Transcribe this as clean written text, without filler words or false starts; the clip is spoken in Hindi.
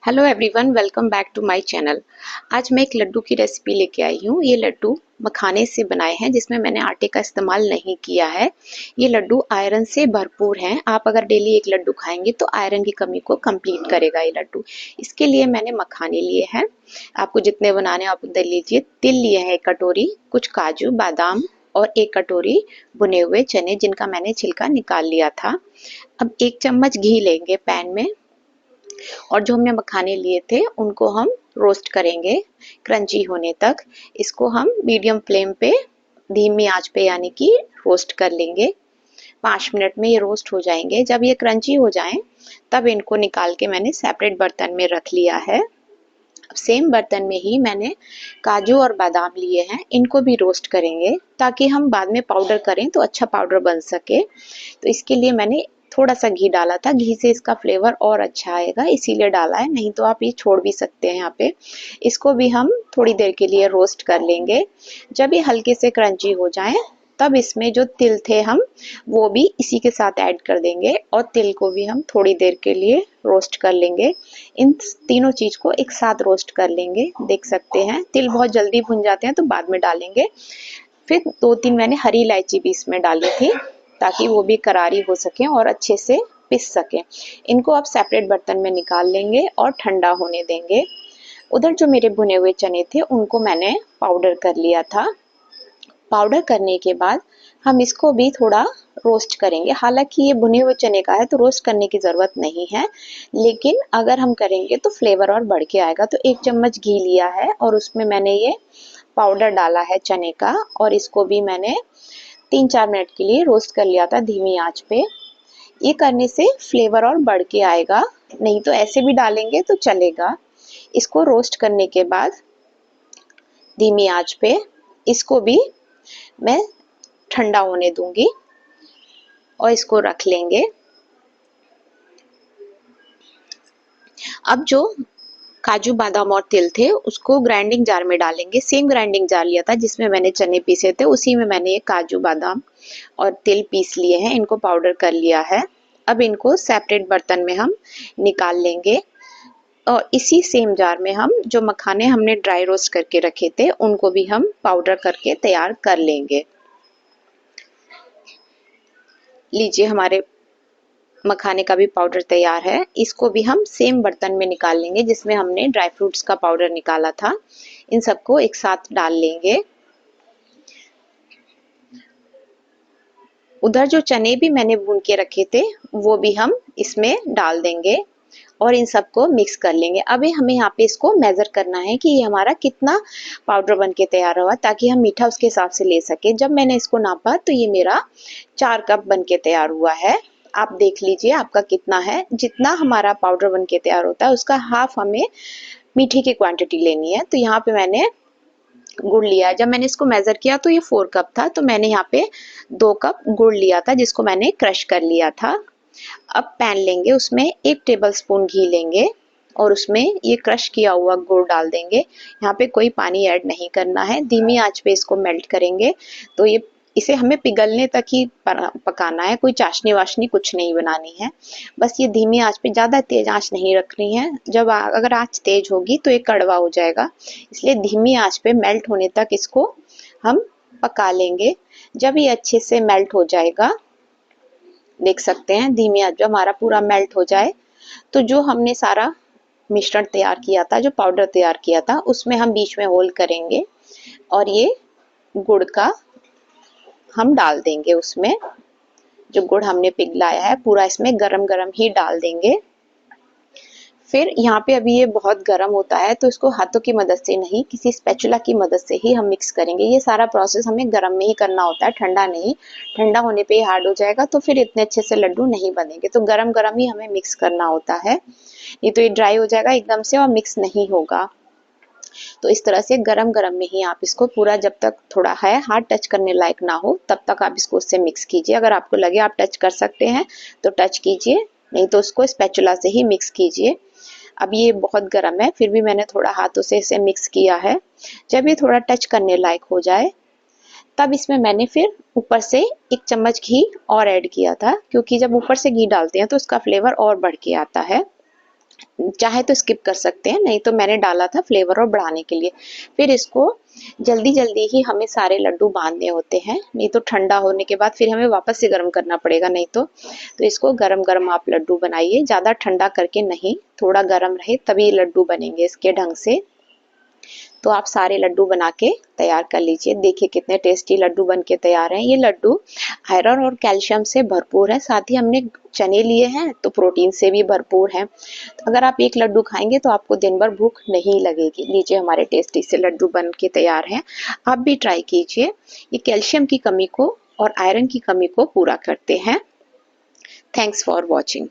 Hello everyone, welcome back to my channel. आज मैं एक लड्डू की रेसिपी लेके आई हूँ। ये लड्डू मखाने से बनाए हैं, जिसमें मैंने आटे का इस्तेमाल नहीं किया है। ये लड्डू आयरन से भरपूर हैं। आप अगर डेली एक लड्डू खाएंगे तो आयरन की कमी को कंप्लीट करेगा ये लड्डू। इसके लिए मैंने मखाने लिए हैं। आपको जितने बनाने आप उतने लीजिए। तिल लिए हैं 1 कटोरी, कुछ काजू बादाम और 1 कटोरी भुने हुए चने, जिनका मैंने छिलका निकाल लिया था। अब 1 चम्मच घी लेंगे पैन में, और जो हमने मखाने लिए थे उनको हम रोस्ट करेंगे क्रंची होने तक। इसको हम मीडियम फ्लेम पे धीमी आंच पे यानी कि रोस्ट कर लेंगे। 5 मिनट में ये रोस्ट हो जाएंगे। जब ये क्रंची हो जाएं तब इनको निकाल के मैंने सेपरेट बर्तन में रख लिया है। अब सेम बर्तन में ही मैंने काजू और बादाम लिए हैं, इनको भी रोस्ट करेंगे ताकि हम बाद में पाउडर करें तो अच्छा पाउडर बन सके। तो इसके लिए मैंने थोड़ा सा घी डाला था। घी से इसका फ्लेवर और अच्छा आएगा, इसीलिए डाला है, नहीं तो आप ये छोड़ भी सकते हैं यहाँ पे। इसको भी हम थोड़ी देर के लिए रोस्ट कर लेंगे। जब ये हल्के से क्रंची हो जाए तब इसमें जो तिल थे हम वो भी इसी के साथ ऐड कर देंगे, और तिल को भी हम थोड़ी देर के लिए रोस्ट कर लेंगे। इन तीनों चीज को एक साथ रोस्ट कर लेंगे। देख सकते हैं तिल बहुत जल्दी भुन जाते हैं तो बाद में डालेंगे। फिर 2-3 मैंने हरी इलायची भी इसमें डाली थी ताकि वो भी करारी हो सके और अच्छे से पिस सके। इनको आप सेपरेट बर्तन में निकाल लेंगे और ठंडा होने देंगे। उधर जो मेरे भुने हुए चने थे उनको मैंने पाउडर कर लिया था। पाउडर करने के बाद हम इसको भी थोड़ा रोस्ट करेंगे। हालांकि ये भुने हुए चने का है तो रोस्ट करने की ज़रूरत नहीं है, लेकिन अगर हम करेंगे तो फ्लेवर और बढ़ के आएगा। तो 1 चम्मच घी लिया है और उसमें मैंने ये पाउडर डाला है चने का, और इसको भी मैंने 3-4 मिनट के लिए रोस्ट कर लिया था धीमी आंच पे। ये करने से फ्लेवर और बढ़ के आएगा, नहीं तो ऐसे भी डालेंगे तो चलेगा। इसको रोस्ट करने के बाद धीमी आंच पे इसको भी मैं ठंडा होने दूंगी और इसको रख लेंगे। अब जो काजू बादाम और तिल थे उसको ग्राइंडिंग जार में डालेंगे। सेम ग्राइंडिंग जार लिया था जिसमें मैंने चने पीसे थे, उसी में मैंने ये काजू बादाम और तिल पीस लिए हैं, इनको पाउडर कर लिया है। अब इनको सेपरेट बर्तन में हम निकाल लेंगे, और इसी सेम जार में हम जो मखाने हमने ड्राई रोस्ट करके रखे थे उनको भी हम पाउडर करके तैयार कर लेंगे। लीजिए, हमारे मखाने का भी पाउडर तैयार है। इसको भी हम सेम बर्तन में निकाल लेंगे जिसमें हमने ड्राई फ्रूट्स का पाउडर निकाला था। इन सबको एक साथ डाल लेंगे। उधर जो चने भी मैंने भून के रखे थे वो भी हम इसमें डाल देंगे और इन सबको मिक्स कर लेंगे। अभी हमें यहाँ पे इसको मेजर करना है कि ये हमारा कितना पाउडर बन के तैयार हुआ, ताकि हम मीठा उसके हिसाब से ले सके। जब मैंने इसको नापा तो ये मेरा 4 कप बन के तैयार हुआ है। आप देख लीजिए आपका कितना है। जितना हमारा पाउडर बन के तैयार होता है उसका हाफ हमें मीठे की क्वांटिटी लेनी है। तो यहाँ पे मैंने गुड़ लिया है। जब मैंने इसको मेजर किया तो ये 4 कप था, तो मैंने यहाँ पे 2 कप गुड़ लिया था जिसको मैंने क्रश कर लिया था। अब पैन लेंगे, उसमें 1 टेबलस्पून घी लेंगे और उसमें ये क्रश किया हुआ गुड़ डाल देंगे। यहाँ पे कोई पानी ऐड नहीं करना है। धीमी आंच पे इसको मेल्ट करेंगे। तो ये इसे हमें पिघलने तक ही पकाना है, कोई चाशनी वाशनी कुछ नहीं बनानी है। बस ये धीमी आंच पे, ज़्यादा तेज आंच नहीं रखनी है। जब अगर आंच तेज होगी तो ये कड़वा हो जाएगा, इसलिए धीमी आंच पे मेल्ट होने तक इसको हम पका लेंगे। जब ये अच्छे से मेल्ट हो जाएगा, देख सकते हैं धीमी आंच, जब हमारा पूरा मेल्ट हो जाए तो जो हमने सारा मिश्रण तैयार किया था, जो पाउडर तैयार किया था, उसमें हम बीच में होल करेंगे और ये गुड़ का हम डाल देंगे। उसमें जो गुड़ हमने पिघलाया है पूरा इसमें गरम गरम ही डाल देंगे। फिर यहाँ पे अभी ये बहुत गर्म होता है तो इसको हाथों की मदद से नहीं, किसी स्पैचुला की मदद से ही हम मिक्स करेंगे। ये सारा प्रोसेस हमें गर्म में ही करना होता है, ठंडा नहीं। ठंडा होने पे ये हार्ड हो जाएगा तो फिर इतने अच्छे से लड्डू नहीं बनेंगे। तो गरम गरम ही हमें मिक्स करना होता है, नहीं तो ये ड्राई हो जाएगा एकदम से और मिक्स नहीं होगा। तो इस तरह से गरम गरम में ही आप इसको पूरा, जब तक थोड़ा है हाथ टच करने लायक ना हो तब तक आप इसको उससे मिक्स कीजिए। अगर आपको लगे आप टच कर सकते हैं तो टच कीजिए, नहीं तो उसको स्पैचुला से ही मिक्स कीजिए। अब ये बहुत गर्म है, फिर भी मैंने थोड़ा हाथों से इसे मिक्स किया है। जब ये थोड़ा टच करने लायक हो जाए तब इसमें मैंने फिर ऊपर से 1 चम्मच घी और ऐड किया था, क्योंकि जब ऊपर से घी डालते हैं तो उसका फ्लेवर और बढ़ के आता है। चाहे तो स्किप कर सकते हैं, नहीं तो मैंने डाला था फ्लेवर और बढ़ाने के लिए। फिर इसको जल्दी जल्दी ही हमें सारे लड्डू बांधने होते हैं, नहीं तो ठंडा होने के बाद फिर हमें वापस से गर्म करना पड़ेगा, नहीं तो इसको गरम गरम आप लड्डू बनाइए, ज़्यादा ठंडा करके नहीं, थोड़ा गरम रहे तभी लड्डू बनेंगे इसके ढंग से। तो आप सारे लड्डू बना के तैयार कर लीजिए। देखिए कितने टेस्टी लड्डू बन के तैयार हैं। ये लड्डू आयरन और कैल्शियम से भरपूर है, साथ ही हमने चने लिए हैं तो प्रोटीन से भी भरपूर है। तो अगर आप एक लड्डू खाएंगे तो आपको दिन भर भूख नहीं लगेगी। लीजिए हमारे टेस्टी से लड्डू बन के तैयार हैं, आप भी ट्राई कीजिए। ये कैल्शियम की कमी को और आयरन की कमी को पूरा करते हैं। Thanks for watching.